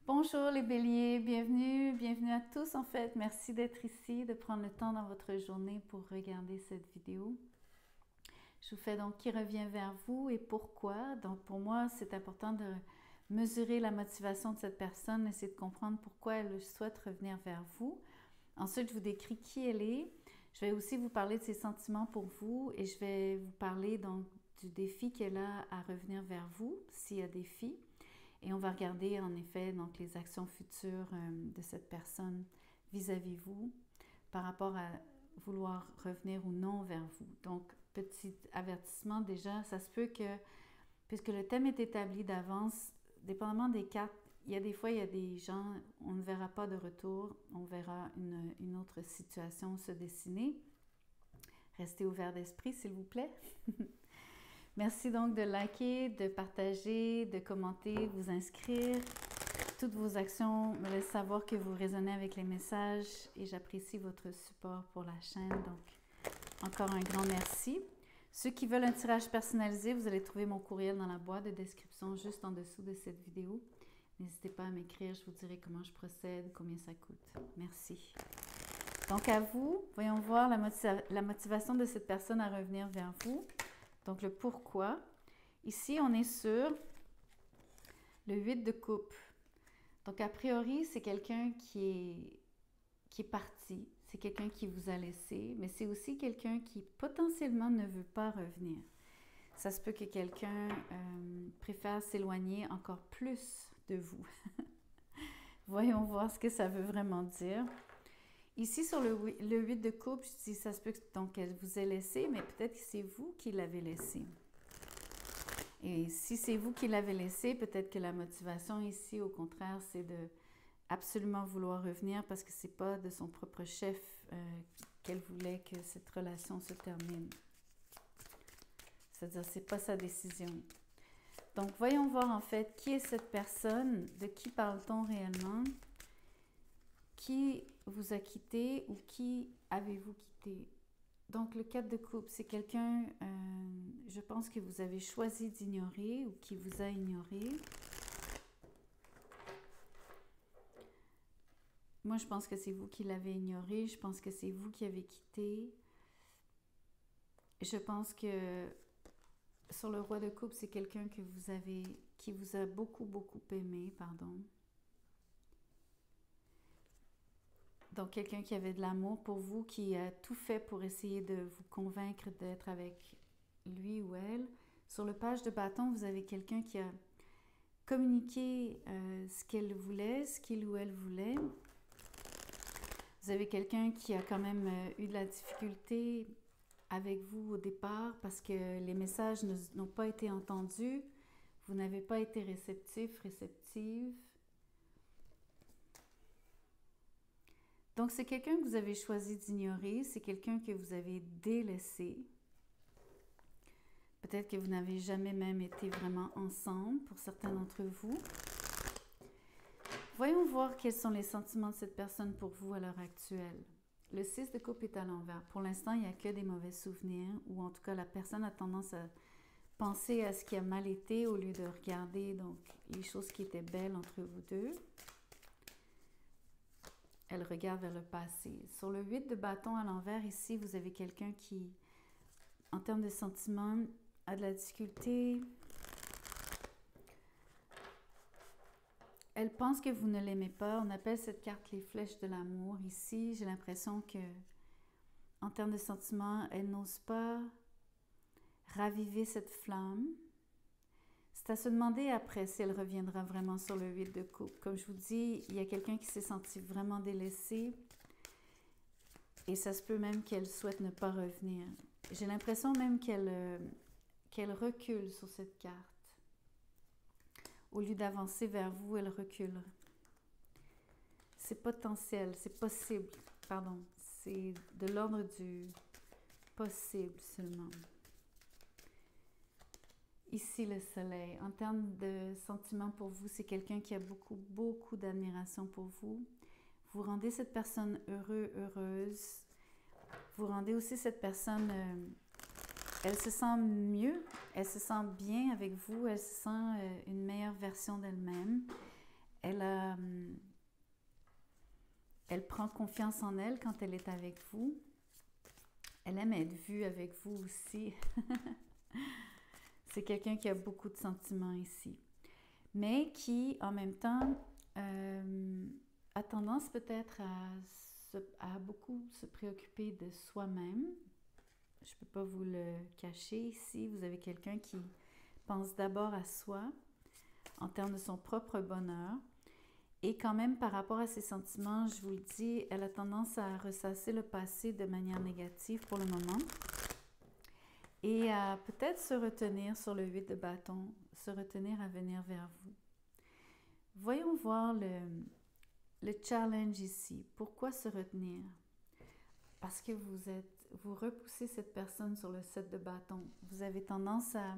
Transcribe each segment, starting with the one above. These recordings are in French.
Bonjour les béliers, bienvenue à tous en fait. Merci d'être ici, de prendre le temps dans votre journée pour regarder cette vidéo. Je vous fais donc qui revient vers vous et pourquoi. Donc pour moi, c'est important de mesurer la motivation de cette personne, essayer de comprendre pourquoi elle souhaite revenir vers vous. Ensuite, je vous décris qui elle est. Je vais aussi vous parler de ses sentiments pour vous et je vais vous parler donc du défi qu'elle a à revenir vers vous, s'il y a défi. Et on va regarder en effet donc les actions futures de cette personne vis-à-vis vous par rapport à vouloir revenir ou non vers vous. Donc, petit avertissement déjà, ça se peut que, puisque le thème est établi d'avance, dépendamment des cartes, il y a des gens, on ne verra pas de retour, on verra une autre situation se dessiner. Restez ouvert d'esprit, s'il vous plaît. Merci donc de liker, de partager, de commenter, vous inscrire. Toutes vos actions me laissent savoir que vous résonnez avec les messages et j'apprécie votre support pour la chaîne. Donc, encore un grand merci. Ceux qui veulent un tirage personnalisé, vous allez trouver mon courriel dans la boîte de description juste en dessous de cette vidéo. N'hésitez pas à m'écrire, je vous dirai comment je procède, combien ça coûte. Merci. Donc à vous, voyons voir la motivation de cette personne à revenir vers vous. Donc, le pourquoi. Ici, on est sur le 8 de coupe. Donc, a priori, c'est quelqu'un qui est parti. C'est quelqu'un qui vous a laissé, mais c'est aussi quelqu'un qui potentiellement ne veut pas revenir. Ça se peut que quelqu'un préfère s'éloigner encore plus de vous. Voyons voir ce que ça veut vraiment dire. Ici, sur le 8 de coupe, je dis, ça se peut que donc, elle vous ait laissé, mais peut-être que c'est vous qui l'avez laissé. Et si c'est vous qui l'avez laissé, peut-être que la motivation ici, au contraire, c'est de absolument vouloir revenir parce que c'est pas de son propre chef qu'elle voulait que cette relation se termine. C'est-à-dire, c'est pas sa décision. Donc, voyons voir en fait qui est cette personne, de qui parle-t-on réellement? Qui vous a quitté ou qui avez-vous quitté? Donc, le 4 de coupe, c'est quelqu'un, je pense que vous avez choisi d'ignorer ou qui vous a ignoré. Moi, je pense que c'est vous qui l'avez ignoré. Je pense que c'est vous qui avez quitté. Je pense que sur le roi de coupe, c'est quelqu'un que qui vous a beaucoup, beaucoup aimé, pardon. Donc, quelqu'un qui avait de l'amour pour vous, qui a tout fait pour essayer de vous convaincre d'être avec lui ou elle. Sur le page de bâton, vous avez quelqu'un qui a communiqué ce qu'elle voulait, ce qu'il ou elle voulait. Vous avez quelqu'un qui a quand même eu de la difficulté avec vous au départ parce que les messages n'ont pas été entendus. Vous n'avez pas été réceptif, réceptive. Donc, c'est quelqu'un que vous avez choisi d'ignorer, c'est quelqu'un que vous avez délaissé. Peut-être que vous n'avez jamais même été vraiment ensemble pour certains d'entre vous. Voyons voir quels sont les sentiments de cette personne pour vous à l'heure actuelle. Le 6 de coupe est à l'envers. Pour l'instant, il n'y a que des mauvais souvenirs, ou en tout cas, la personne a tendance à penser à ce qui a mal été au lieu de regarder donc les choses qui étaient belles entre vous deux. Elle regarde vers le passé. Sur le 8 de bâton à l'envers, ici, vous avez quelqu'un qui, en termes de sentiments, a de la difficulté. Elle pense que vous ne l'aimez pas. On appelle cette carte les flèches de l'amour. Ici, j'ai l'impression que, en termes de sentiments, elle n'ose pas raviver cette flamme. C'est à se demander après si elle reviendra vraiment sur le 8 de coupe. Comme je vous dis, il y a quelqu'un qui s'est senti vraiment délaissé et ça se peut même qu'elle souhaite ne pas revenir. J'ai l'impression même qu'elle recule sur cette carte. Au lieu d'avancer vers vous, elle recule. C'est potentiel, c'est possible, pardon. C'est de l'ordre du possible seulement. Ici, le soleil. En termes de sentiments pour vous, c'est quelqu'un qui a beaucoup, beaucoup d'admiration pour vous. Vous rendez cette personne heureuse. Vous rendez aussi cette personne... elle se sent mieux, elle se sent bien avec vous, elle se sent une meilleure version d'elle-même. Elle a elle prend confiance en elle quand elle est avec vous. Elle aime être vue avec vous aussi. C'est quelqu'un qui a beaucoup de sentiments ici, mais qui, en même temps, a tendance peut-être à beaucoup se préoccuper de soi-même. Je ne peux pas vous le cacher ici. Vous avez quelqu'un qui pense d'abord à soi, en termes de son propre bonheur. Et quand même, par rapport à ses sentiments, je vous le dis, elle a tendance à ressasser le passé de manière négative pour le moment. Et à peut-être se retenir sur le 8 de bâton, se retenir à venir vers vous. Voyons voir le challenge ici. Pourquoi se retenir? Parce que vous repoussez cette personne sur le 7 de bâton. Vous avez tendance à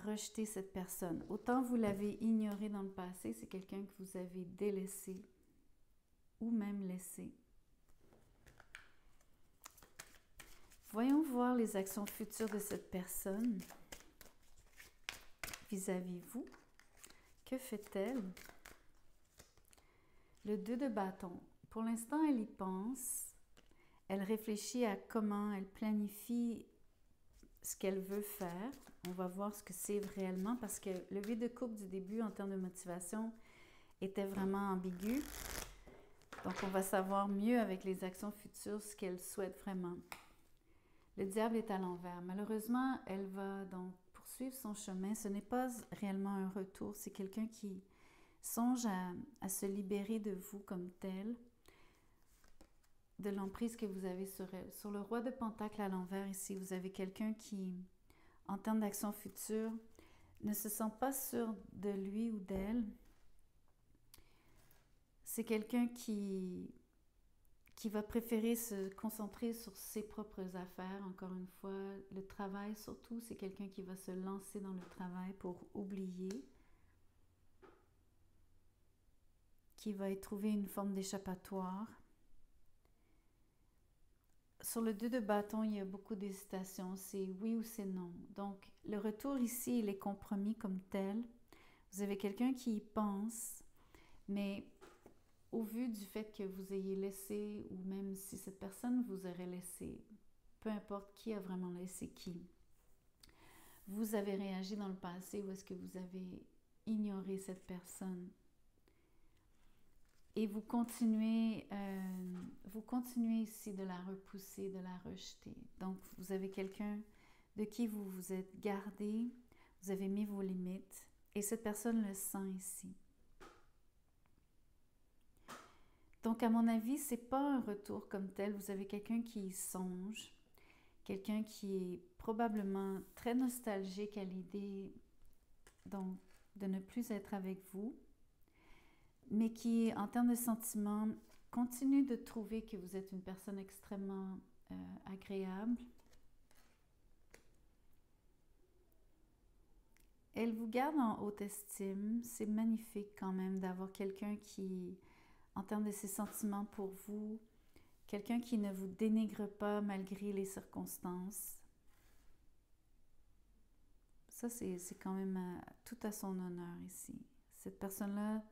rejeter cette personne. Autant vous l'avez ignoré dans le passé, c'est quelqu'un que vous avez délaissé ou même laissé. Voyons voir les actions futures de cette personne vis-à-vis vous. Que fait-elle? Le 2 de bâton. Pour l'instant, elle y pense. Elle réfléchit à comment elle planifie ce qu'elle veut faire. On va voir ce que c'est réellement parce que le 8 de coupe du début en termes de motivation était vraiment ambigu. Donc, on va savoir mieux avec les actions futures ce qu'elle souhaite vraiment. Le diable est à l'envers. Malheureusement, elle va donc poursuivre son chemin. Ce n'est pas réellement un retour. C'est quelqu'un qui songe à se libérer de vous comme tel, de l'emprise que vous avez sur elle. Sur le roi de Pentacle à l'envers ici, vous avez quelqu'un qui, en termes d'action future, ne se sent pas sûr de lui ou d'elle. C'est quelqu'un qui va préférer se concentrer sur ses propres affaires, encore une fois. Le travail surtout, c'est quelqu'un qui va se lancer dans le travail pour oublier, qui va y trouver une forme d'échappatoire. Sur le 2 de bâton, il y a beaucoup d'hésitation, c'est oui ou c'est non. Donc, le retour ici, il est compromis comme tel. Vous avez quelqu'un qui y pense, mais au vu du fait que vous ayez laissé, ou même si cette personne vous aurait laissé, peu importe qui a vraiment laissé qui, vous avez réagi dans le passé ou est-ce que vous avez ignoré cette personne? Et vous continuez ici de la repousser, de la rejeter. Donc, vous avez quelqu'un de qui vous vous êtes gardé, vous avez mis vos limites, et cette personne le sent ici. Donc, à mon avis, ce n'est pas un retour comme tel. Vous avez quelqu'un qui y songe, quelqu'un qui est probablement très nostalgique à l'idée donc, de ne plus être avec vous, mais qui, en termes de sentiments, continue de trouver que vous êtes une personne extrêmement agréable. Elle vous garde en haute estime. C'est magnifique quand même d'avoir quelqu'un qui, en termes de ses sentiments pour vous, quelqu'un qui ne vous dénigre pas malgré les circonstances. Ça, c'est quand même tout à son honneur ici. Cette personne-là,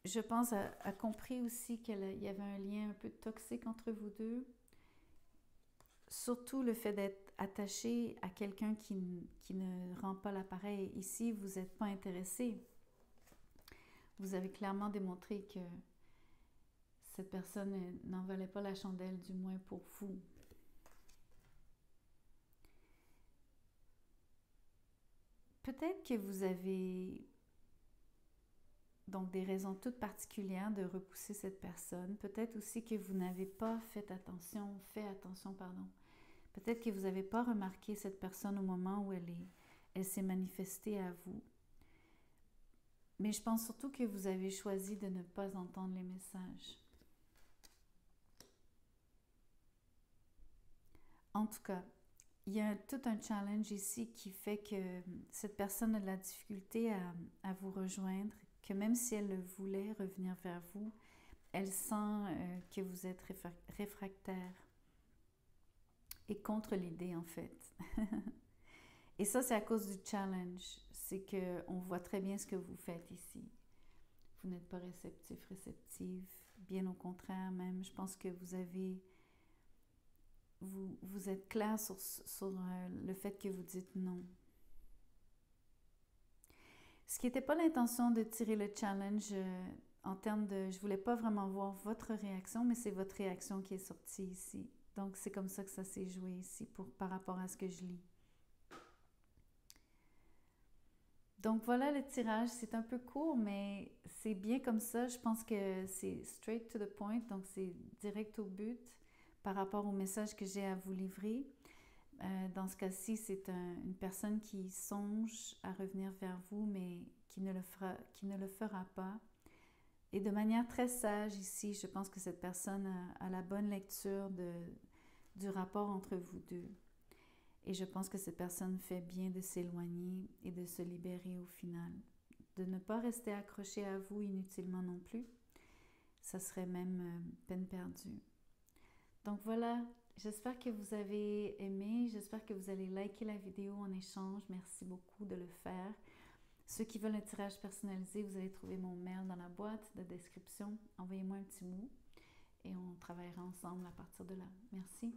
je pense, a compris aussi qu'il y avait un lien un peu toxique entre vous deux. Surtout le fait d'être attaché à quelqu'un qui ne rend pas l'appareil. Ici, vous n'êtes pas intéressé. Vous avez clairement démontré que cette personne n'en valait pas la chandelle, du moins pour vous. Peut-être que vous avez donc des raisons toutes particulières de repousser cette personne. Peut-être aussi que vous n'avez pas fait attention. Peut-être que vous n'avez pas remarqué cette personne au moment où elle s'est manifestée à vous. Mais je pense surtout que vous avez choisi de ne pas entendre les messages. En tout cas, il y a tout un challenge ici qui fait que cette personne a de la difficulté à vous rejoindre, que même si elle voulait revenir vers vous, elle sent que vous êtes réfractaire et contre l'idée en fait. Et ça, c'est à cause du challenge. C'est qu'on voit très bien ce que vous faites ici. vous n'êtes pas réceptif, réceptive. Bien au contraire même, je pense que vous êtes clair sur le fait que vous dites non. Ce qui n'était pas l'intention de tirer le challenge en termes de... Je voulais pas vraiment voir votre réaction, mais c'est votre réaction qui est sortie ici. Donc, c'est comme ça que ça s'est joué ici par rapport à ce que je lis. Donc, voilà le tirage. C'est un peu court, mais c'est bien comme ça. Je pense que c'est straight to the point, donc c'est direct au but par rapport au message que j'ai à vous livrer. Dans ce cas-ci, c'est une personne qui songe à revenir vers vous, mais qui ne le fera pas. Et de manière très sage ici, je pense que cette personne a la bonne lecture du rapport entre vous deux. Et je pense que cette personne fait bien de s'éloigner et de se libérer au final. De ne pas rester accroché à vous inutilement non plus. Ça serait même peine perdue. Donc voilà, j'espère que vous avez aimé. J'espère que vous allez liker la vidéo en échange. Merci beaucoup de le faire. Ceux qui veulent un tirage personnalisé, vous allez trouver mon mail dans la boîte de description. Envoyez-moi un petit mot et on travaillera ensemble à partir de là. Merci.